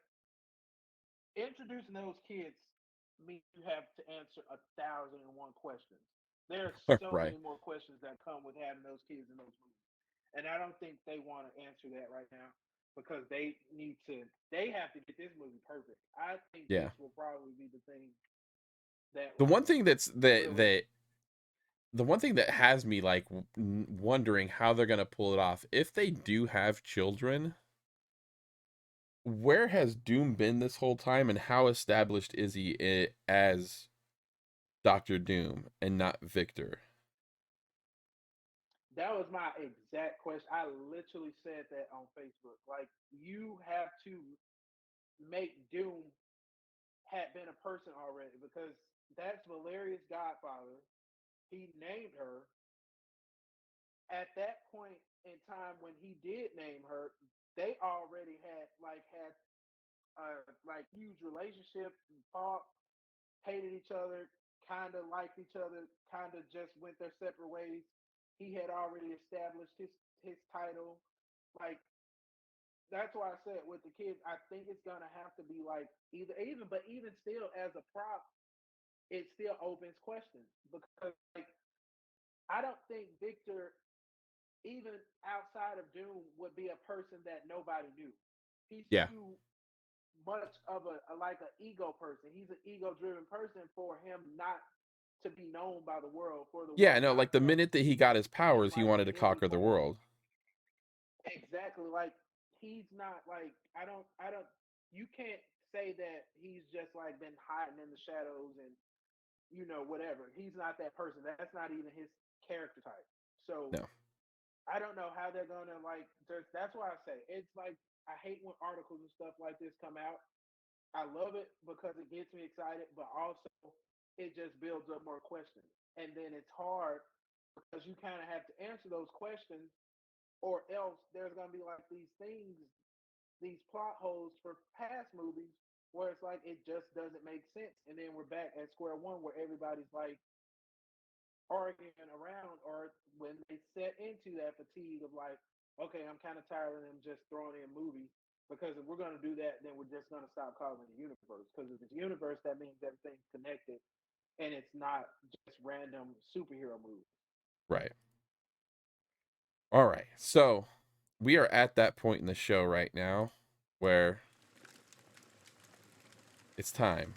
introducing those kids means you have to answer 1,001 questions. There are so Right. many more questions that come with having those kids in those movies, and I don't think they want to answer that right now because they have to get this movie perfect. I think Yeah. this will probably be the thing that The one like thing that's that really. that the one thing that has me like wondering how they're gonna pull it off if they do have children. Where has Doom been this whole time, and how established is he as Doctor Doom and not Victor? That was my exact question. I literally said that on Facebook. Like, you have to make Doom had been a person already because that's Valeria's godfather. He named her. At that point in time when he did name her, they already had like huge relationship, fought, hated each other, kind of liked each other, kind of just went their separate ways. He had already established his title. Like, that's why I said with the kids, I think it's gonna have to be like either even, but even still as a prop, it still opens questions because like I don't think Victor, even outside of Doom, would be a person that nobody knew. He's Yeah. too much of a like an ego person. He's an ego driven person for him not to be known by the world, for the Yeah, world no, not like the to minute that he got his feel powers, he like wanted to any conquer the more. world. Exactly. Like, he's not like I don't you can't say that he's just like been hiding in the shadows and whatever. He's not that person. That's not even his character type. So No. I don't know how they're gonna like. That's why I say it's like I hate when articles and stuff like this come out. I love it because it gets me excited, but also it just builds up more questions, and then it's hard because you kind of have to answer those questions, or else there's gonna be like these things, these plot holes for past movies where it's like it just doesn't make sense, and then we're back at square one where everybody's like arguing around, or when they set into that fatigue of like, okay, I'm kind of tired of them just throwing in movies because if we're going to do that, then we're just going to stop calling it a universe. Because if it's universe, that means everything's connected and it's not just random superhero movies. Right. All right. So we are at that point in the show right now where it's time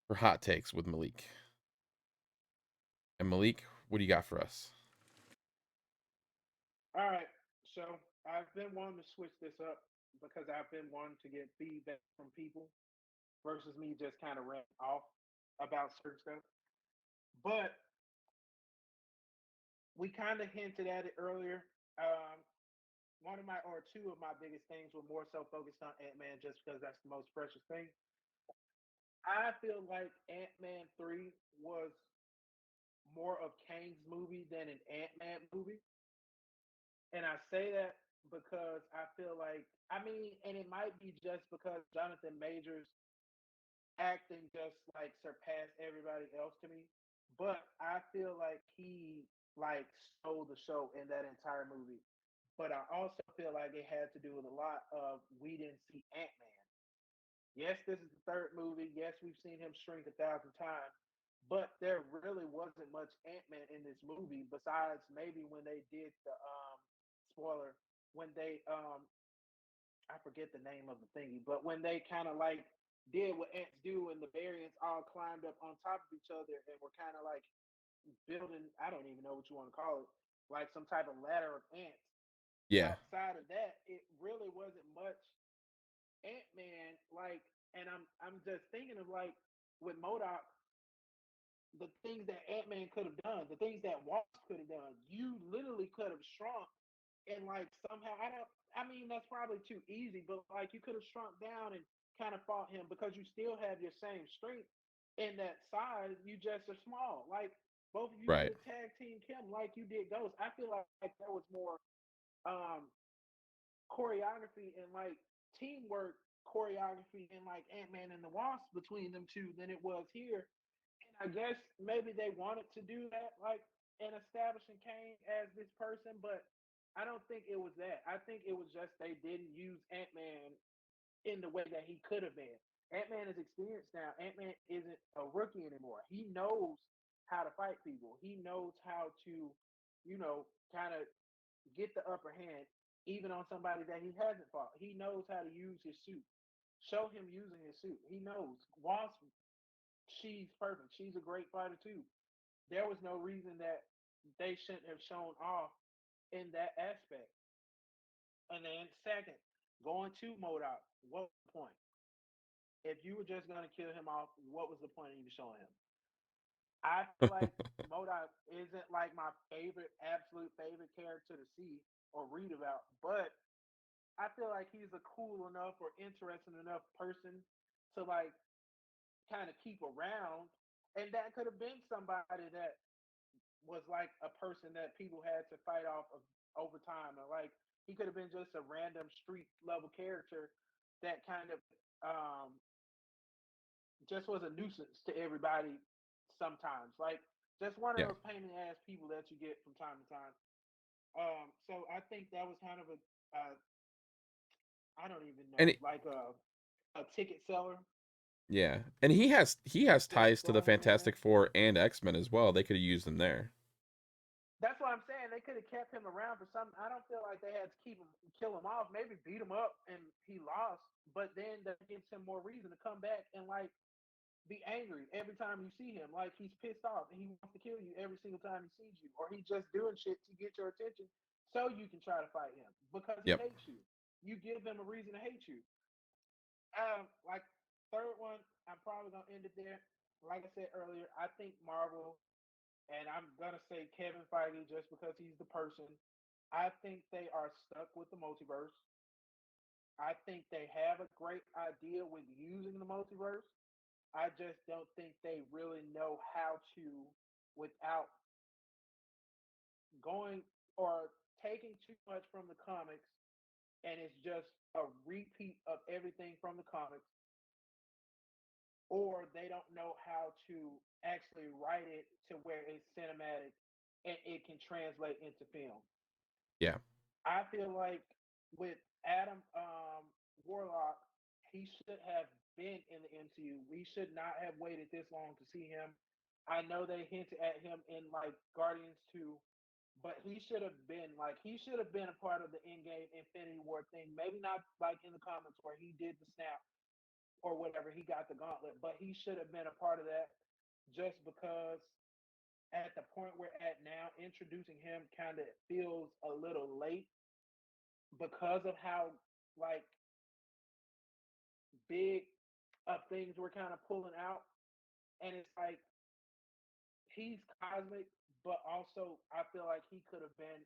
for hot takes with Malik. And Malik, what do you got for us? All right, so I've been wanting to switch this up because I've been wanting to get feedback from people versus me just kind of ranting off about certain stuff. But we kind of hinted at it earlier. Um, One of my or two of my biggest things were more so focused on Ant Man just because that's the most precious thing. I feel like Ant Man 3 was more of Kang's movie than an Ant Man movie. And I say that because I feel like, I mean, and it might be just because Jonathan Majors acting just like surpassed everybody else to me. But I feel like he like stole the show in that entire movie. But I also feel like it had to do with a lot of we didn't see Ant Man. Yes, this is the third movie. Yes, we've seen him shrink 1,000 times, but there really wasn't much Ant Man in this movie besides maybe when they did the spoiler when they I forget the name of the thingy, but when they kind of like did what ants do and the variants all climbed up on top of each other and were kind of like building, I don't even know what you want to call it, like some type of ladder of ants. Yeah. Outside of that, it really wasn't much Ant Man like, and I'm just thinking of like with Modoc, the things that Ant Man could have done, the things that Wasp could have done. You literally could have shrunk and like somehow I don't. I mean that's probably too easy, but like you could have shrunk down and kind of fought him because you still have your same strength in that size. You just are small. Like both of you could Right. have tag teamed him like you did Ghost. I feel like there was more um choreography and like teamwork choreography and like Ant Man and the Wasp between them two than it was here. And I guess maybe they wanted to do that, like in establishing Kane as this person, but I don't think it was that. I think it was just they didn't use Ant Man in the way that he could have been. Ant Man is experienced now. Ant Man isn't a rookie anymore. He knows how to fight people. He knows how to, kind of get the upper hand even on somebody that he hasn't fought. He knows how to use his suit. Show him using his suit. He knows. Wasp, she's perfect. She's a great fighter too. There was no reason that they shouldn't have shown off in that aspect. And then second, going to Modoc, what point? if you were just gonna kill him off, what was the point of even showing him? I feel like Modok isn't like my favorite, absolute favorite character to see or read about, but I feel like he's a cool enough or interesting enough person to like kind of keep around, and that could have been somebody that was like a person that people had to fight off of over time, or like he could have been just a random street level character that kind of just was a nuisance to everybody sometimes. Like just one of Yeah. those pain in the ass people that you get from time to time. So I think that was kind of a I don't even And know, like a ticket seller yeah, and he has to ties to the throwing him in Fantastic there. Four and X-Men as well. They could have used him there. That's what I'm saying. They could have kept him around for something. I don't feel like they had to keep him, kill him off. Maybe beat him up and he lost, but then that gives him more reason to come back and like be angry every time you see him. Like he's pissed off and he wants to kill you every single time he sees you, or he's just doing shit to get your attention so you can try to fight him because he Yep. hates you. You give him a reason to hate you. Like third one, I'm probably gonna end it there. Like I said earlier, I think Marvel, and I'm gonna say Kevin Feige just because he's the person. I think they are stuck with the multiverse. I think they have a great idea with using the multiverse. I just don't think they really know how to without going or taking too much from the comics and it's just a repeat of everything from the comics, or they don't know how to actually write it to where it's cinematic and it can translate into film. Yeah. I feel like with Adam Warlock, he should have been in the MCU. We should not have waited this long to see him. I know they hinted at him in like Guardians 2, but he should have been a part of the Endgame Infinity War thing. Maybe not like in the comics where he did the snap or whatever, he got the gauntlet, but he should have been a part of that just because at the point we're at now, introducing him kind of feels a little late because of how like big of things we're kind of pulling out, and it's like he's cosmic, but also I feel like he could have been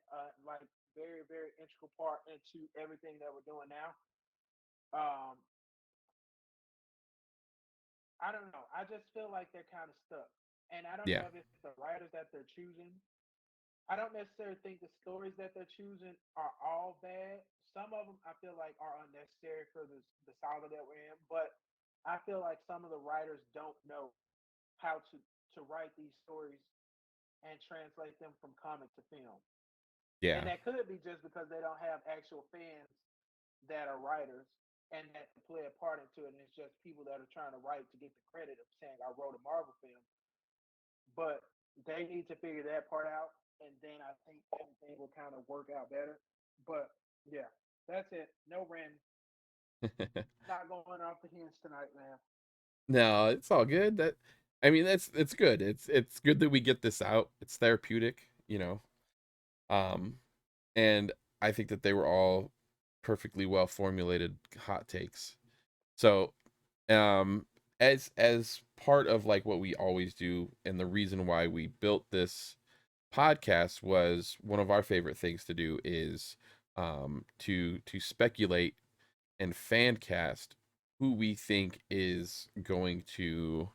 like very very integral part into everything that we're doing now. Um, I don't know. I just feel like they're kind of stuck, and I don't Yeah. know if it's the writers that they're choosing. I don't necessarily think the stories that they're choosing are all bad. Some of them I feel like are unnecessary for the saga that we're in, but I feel like some of the writers don't know how to write these stories and translate them from comic to film. And Yeah. that could be just because they don't have actual fans that are writers and that play a part into it. And it's just people that are trying to write to get the credit of saying I wrote a Marvel film. But they need to figure that part out, and then I think everything will kind of work out better. But yeah, that's it. No Ren. Not going off the hinge tonight, man. No, it's all good. That I mean, that's it's good. It's good that we get this out. It's therapeutic. Um, and I think that they were all perfectly well formulated hot takes. So, um, as part of like what we always do, and the reason why we built this podcast was one of our favorite things to do is to speculate and fan cast who we think is going to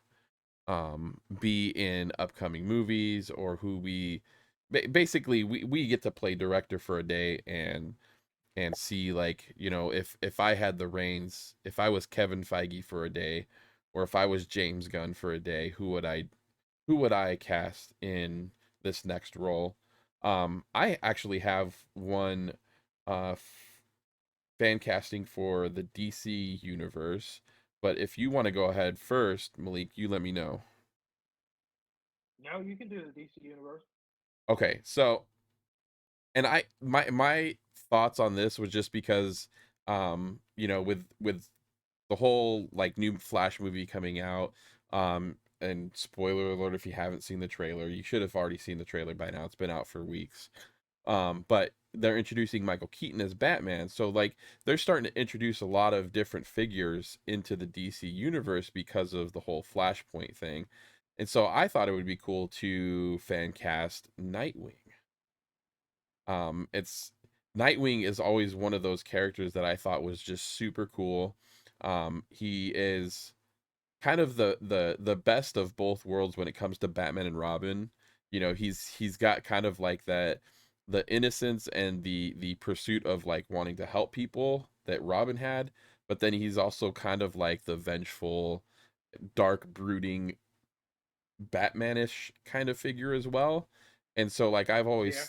be in upcoming movies, or who basically we get to play director for a day and see, like, if I had the reins, if I was Kevin Feige for a day, or if I was James Gunn for a day, who would I cast in this next role. I actually have one fan casting for the DC universe, but if you want to go ahead first, Malik, you let me know. No, you can do the DC universe. Okay, so, and my thoughts on this was just because, with the whole like new Flash movie coming out, and spoiler alert if you haven't seen the trailer, you should have already seen the trailer by now. It's been out for weeks. But they're introducing Michael Keaton as Batman, so like they're starting to introduce a lot of different figures into the DC universe because of the whole Flashpoint thing. And so I thought it would be cool to fan cast Nightwing. It's Nightwing is always one of those characters that I thought was just super cool. He is kind of the best of both worlds when it comes to Batman and Robin. You know, he's got kind of like that the innocence and the pursuit of like wanting to help people that Robin had, but then he's also kind of like the vengeful, dark, brooding Batmanish kind of figure as well. And so like Yeah.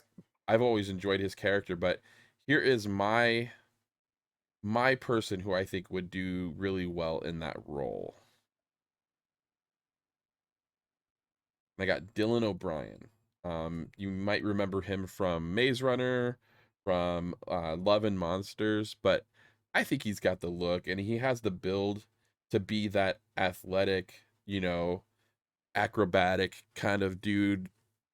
I've always enjoyed his character, but here is my person who I think would do really well in that role. I got Dylan O'Brien. You might remember him from Maze Runner, from Love and Monsters, but I think he's got the look and he has the build to be that athletic, you know, acrobatic kind of dude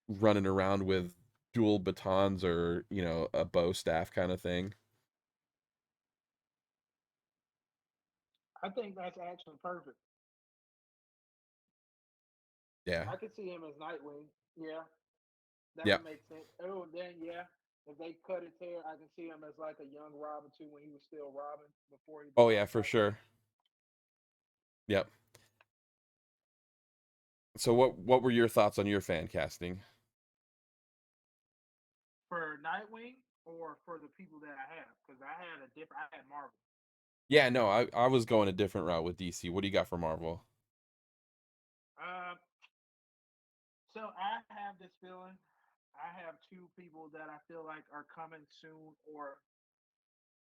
running around with dual batons or, you know, a bow staff kind of thing. I think that's actually perfect. Yeah. I could see him as Nightwing. Yeah, that Yeah. would make sense. Oh, then yeah, if they cut his hair, I can see him as like a young Robin too when he was still Robin before he Oh yeah, became for Nightwing. sure. Yep. So what were your thoughts on your fan casting? For Nightwing or for the people that I have, because I had a different. I had Marvel. Yeah, no, I was going a different route with DC. What do you got for Marvel? Uh, so I have this feeling. I have two people that I feel like are coming soon or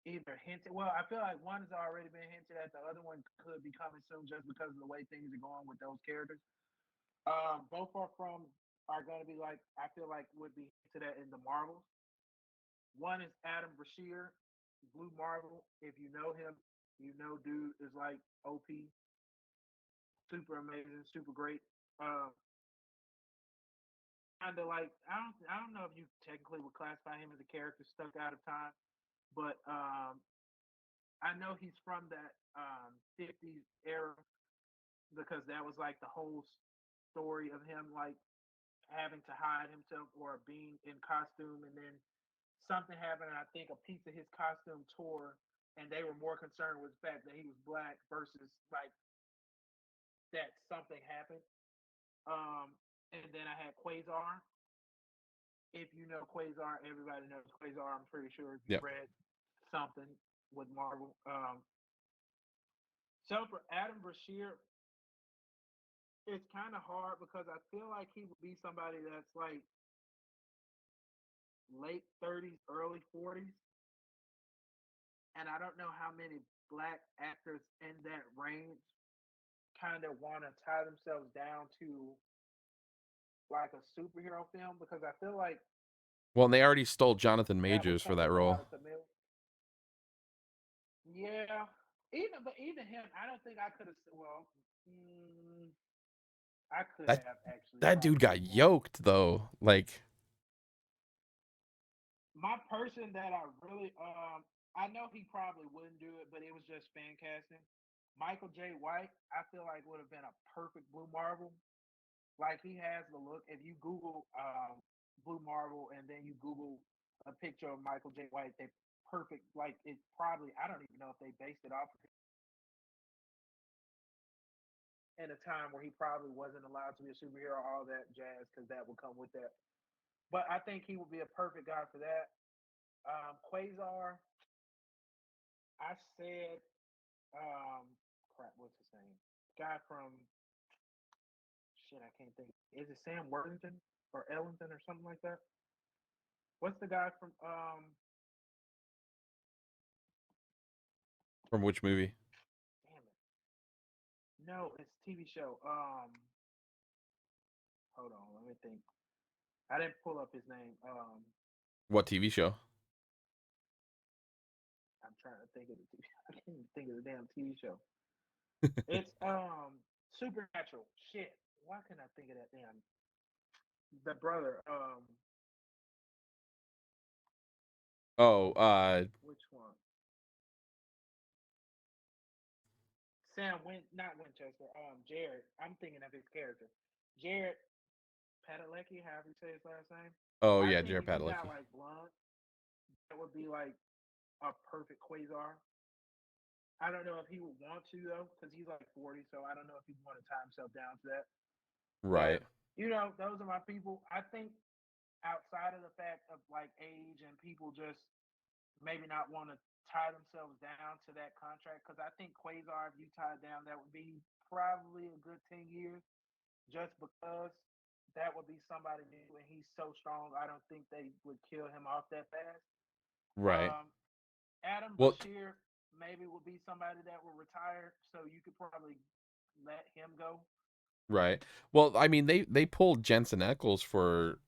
either hinted. Well, I feel like one has already been hinted at. The other one could be coming soon just because of the way things are going with those characters. Both are going to be like I feel like would be hinted at in the Marvels. One is Adam Brashear, Blue Marvel. If you know him, you know dude is like OP, super amazing, super great. Um, Kind of like I don't know if you technically would classify him as a character stuck out of time, but I know he's from that 50s era because that was like the whole story of him like having to hide himself or being in costume, and then something happened, and I think a piece of his costume tore, and they were more concerned with the fact that he was black versus like that something happened. And then I had Quasar. If you know Quasar, everybody knows Quasar. I'm pretty sure if you Yep. read something with Marvel. So for Adam Brashear, it's kind of hard because I feel like he would be somebody that's like late 30s, early 40s, and I don't know how many black actors in that range kind of want to tie themselves down to like a superhero film because I feel like Well, and they already stole Jonathan that would Majors for come that with a lot role. of familiar. Yeah, even him, I don't think I could have. Well, I could That have actually that dude probably got more. yoked though. Like, My person that I really I know he probably wouldn't do it, but it was just fan casting. Michael J. White, I feel like would have been a perfect Blue Marvel. Like he has the look. If you Google Blue Marvel and then you Google a picture of Michael J. White, they perfect. Like it's probably I don't even know if they based it off in a time where he probably wasn't allowed to be a superhero, all that jazz, because that would come with that. But I think he would be a perfect guy for that. Quasar, I said, crap, what's his name? Guy from shit, I can't think. Is it Sam Worthington or Ellington or something like that? What's the guy from from which movie? damn it. No, it's TV show. Hold on, let me think. I didn't pull up his name. What TV show? I'm trying to think of the TV. I can't even think of the damn TV show. It's Supernatural. Shit. Why can't I think of that damn the brother? Oh, Which one? Sam not Winchester. Jared. I'm thinking of his character. Jared Padalecki, however you say his last name. oh I yeah, think Jared if he got Padalecki. like blonde, that would be like a perfect Quasar. I don't know if he would want to though, because he's like 40, so I don't know if he'd want to tie himself down to that. Right. But those are my people. I think outside of the fact of like age and people just maybe not want to tie themselves down to that contract, because I think Quasar, if you tied down, that would be probably a good 10 years, just because that would be somebody new and he's so strong. I don't think they would kill him off that fast. Right. Um, Adam Well, Bashir maybe will be somebody that will retire, so you could probably let him go. right. Well, I mean, they pulled Jensen Ackles for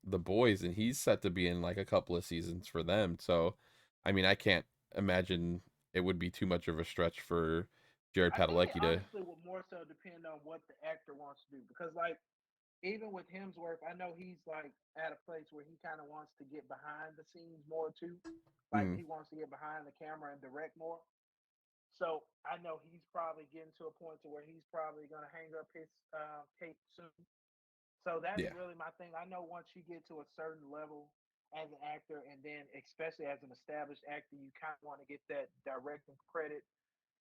the boys, and he's set to be in like a couple of seasons for them. So, I mean, I can't imagine it would be too much of a stretch for Jared I think it Padalecki to. honestly will more so depend on what the actor wants to do, because like even with Hemsworth, I know he's like at a place where he kind of wants to get behind the scenes more too. Like Mm, he wants to get behind the camera and direct more. So I know he's probably getting to a point to where he's probably going to hang up his cape soon. So that's yeah. really my thing. I know once you get to a certain level as an actor, and then especially as an established actor, you kind of want to get that directing credit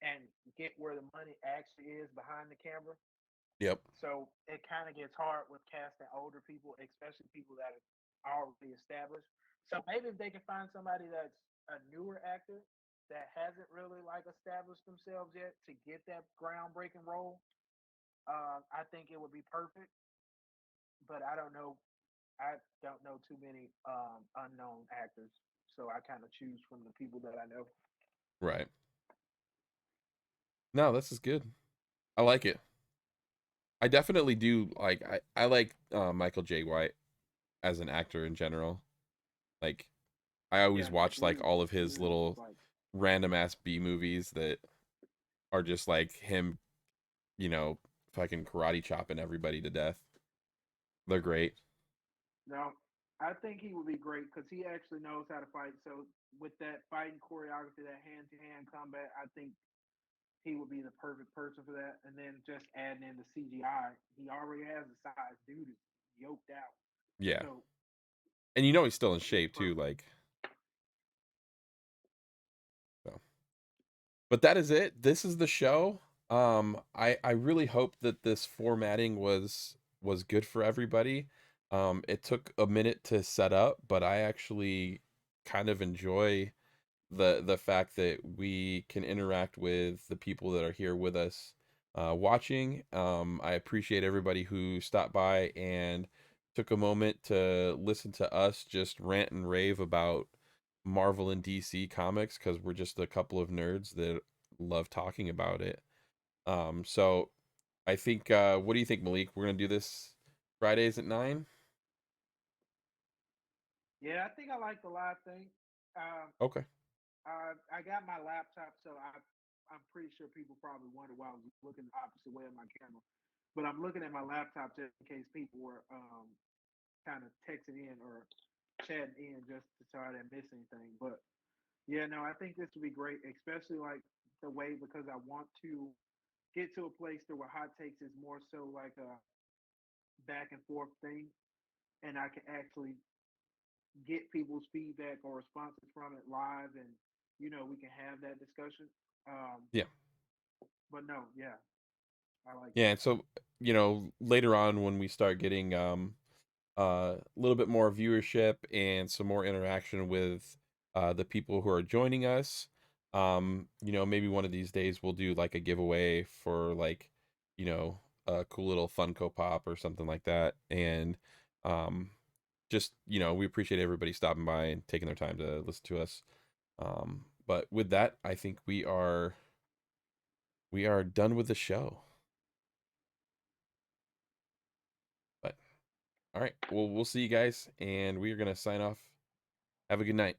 and get where the money actually is behind the camera. Yep. So it kind of gets hard with casting older people, especially people that are already established. So maybe if they can find somebody that's a newer actor that hasn't really like established themselves yet to get that groundbreaking role, I think it would be perfect. But I don't know. I don't know too many unknown actors, so I kind of choose from the people that I know. Right. No, this is good. I like it. I definitely do like. I like Michael J. White as an actor in general. Like, I always Yeah, watch like all of the his dude is little like, random ass B movies that are just like him, you know, fucking karate chopping everybody to death. They're great. no, I think he would be great because he actually knows how to fight. So with that fighting choreography, that hand to hand combat, I think he would be the perfect person for that. And then just adding in the CGI, he already has the size. Dude is yoked out, Yeah. so And you know he's still in he's shape too, perfect. like so. But that is it. This is the show. I really hope that this formatting was good for everybody. It took a minute to set up, but I actually kind of enjoy the fact that we can interact with the people that are here with us watching. I appreciate everybody who stopped by and took a moment to listen to us just rant and rave about Marvel and DC comics because we're just a couple of nerds that love talking about it. So I think, what do you think, Malik? We're gonna do this Fridays at 9. Yeah, I think I like the live thing. Um, Okay. I got my laptop, so I'm pretty sure people probably wonder why I was looking the opposite way of my camera. But I'm looking at my laptop just in case people were kind of texting in or chatting in just to try to miss anything. But yeah, no, I think this would be great, especially like the way because I want to get to a place to where hot takes is more so like a back and forth thing, and I can actually get people's feedback or responses from it live, and we can have that discussion. Um, Yeah. but no, yeah, I like Yeah, this. and so later on when we start getting a little bit more viewership and some more interaction with the people who are joining us. Maybe one of these days we'll do like a giveaway for like, you know, a cool little Funko Pop or something like that. And um, just, we appreciate everybody stopping by and taking their time to listen to us. But with that, I think we are done with the show. But all right, well, we'll see you guys, and we are gonna sign off. Have a good night.